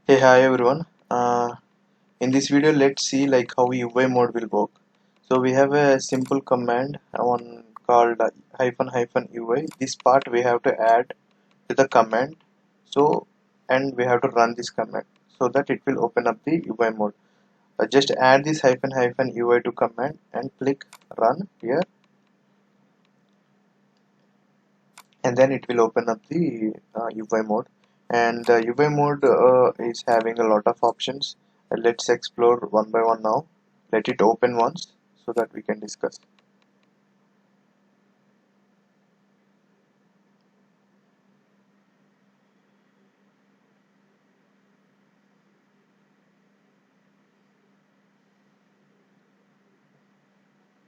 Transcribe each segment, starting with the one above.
Hey, hi everyone. In this video, let's see like how UI mode will work. So we have a simple command one called hyphen hyphen UI. This part we have to add to the command. So and we have to run this command so that it will open up the UI mode. Just add this hyphen hyphen UI to command and click run here, and then it will open up the UI mode. And the UI mode is having a lot of options. Let's explore one by one now. Let it open once so that we can discuss.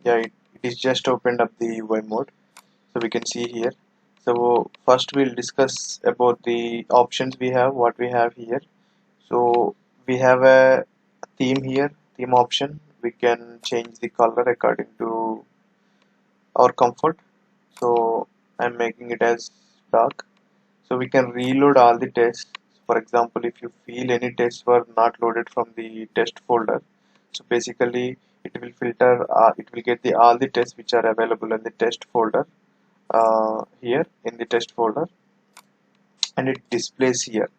Yeah, it is just opened up the UI mode, so we can see here. So first we'll discuss about the options we have, what we have here. So we have a theme here, theme option. We can change the color according to our comfort. So I'm making it as dark, so we can reload all the tests. For example, if you feel any tests were not loaded from the test folder, so basically it will filter, it will get the all the tests which are available in the test folder here in the test folder, and it displays here.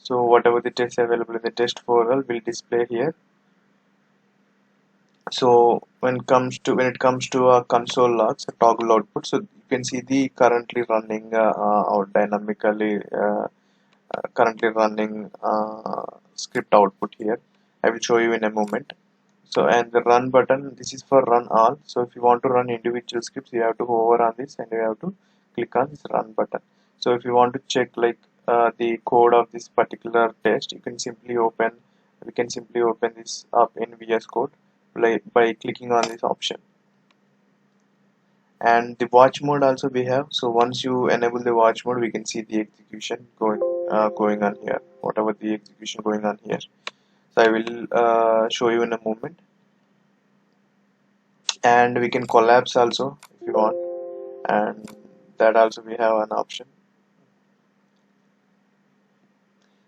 So whatever the tests available in the test folder will display here. So when it comes to a console logs, a toggle output, so you can see the or dynamically currently running script output here. I will show you in a moment. So and the run button, this is for run all. So if you want to run individual scripts, you have to hover on this and you have to click on this run button. So if you want to check like the code of this particular test, you can simply open we can simply open this up in VS Code by clicking on this option. And the watch mode also we have. So once you enable the watch mode, we can see the execution going on here, whatever the execution going on here. So I will show you in a moment. And we can collapse also if you want, and that also we have an option.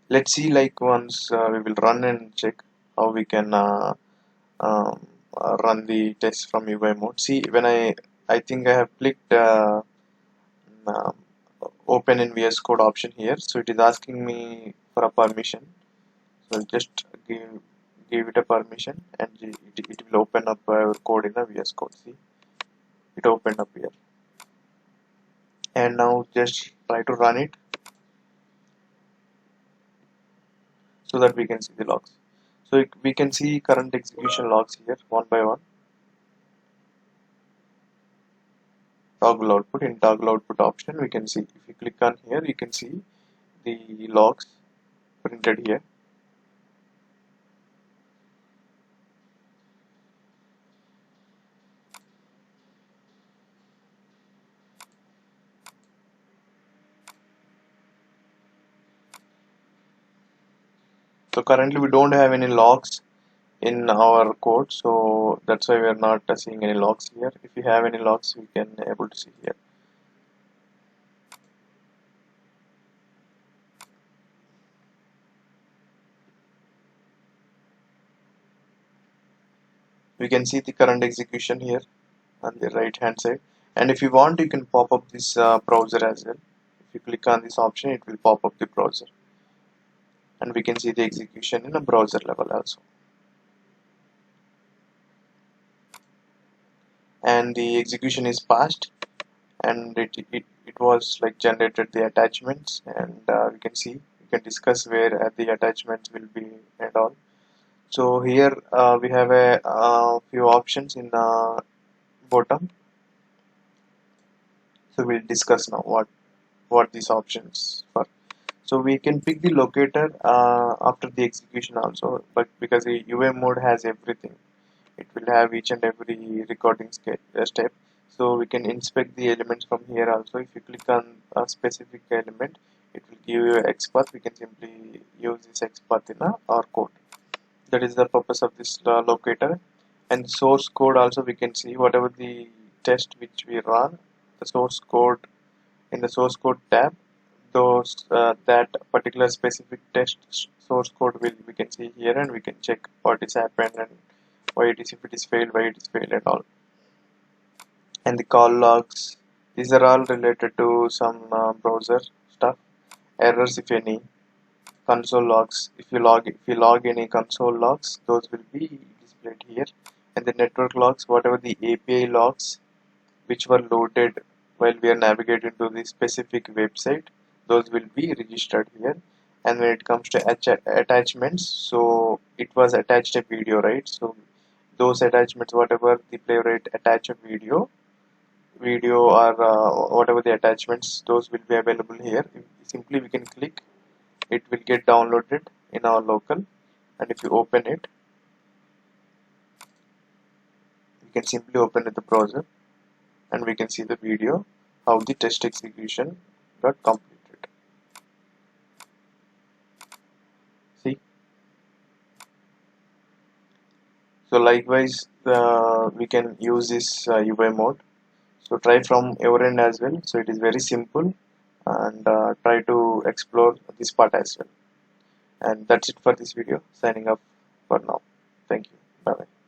Let's see like once we will run and check how we can um, run the test from UI mode. See, when I think I have clicked um, open in VS Code option here, so it is asking me for a permission. So I'll just give it a permission, and it will open up our code in the VS Code. See, it opened up here. And now just try to run it so that we can see the logs. So we can see current execution logs here one by one. Toggle output, in toggle output option we can see, if you click on here you can see the logs printed here. So currently we don't have any logs in our code, so that's why we are not seeing any logs here. If you have any logs, we can able to see here. We can see the current execution here on the right hand side, and if you want you can pop up this browser as well. If you click on this option, it will pop up the browser, and we can see the execution in a browser level also. And the execution is passed, and it was like generated the attachments, and we can see, we can discuss where the attachments will be and all. So here we have a few options in bottom, so we'll discuss now what these options for. So we can pick the locator after the execution also, but because the UA mode has everything, it will have each and every recording step. So we can inspect the elements from here also. If you click on a specific element, it will give you XPath. We can simply use this XPath in our code. That is the purpose of this locator. And source code also, we can see whatever the test which we run, the source code, in the source code tab, those that particular specific test source code will we can see here, and we can check what is happened and why it is, if it is failed, why it is failed and all. And the call logs, these are all related to some browser stuff. Errors if any, console logs, if you log any console logs, those will be displayed here. And the network logs, whatever the API logs which were loaded while we are navigating to the specific website, those will be registered here. And when it comes to attachments, so it was attached a video, right? So those attachments, whatever the Playwright attach a video or whatever the attachments, those will be available here. Simply we can click, it will get downloaded in our local, and if you open it, we can simply open it the browser, and we can see the video how the test execution got completed. See, so likewise we can use this UI mode. So try from your end as well. So it is very simple, and try to explore this part as well. And that's it for this video. Signing up for now. Thank you. Bye bye.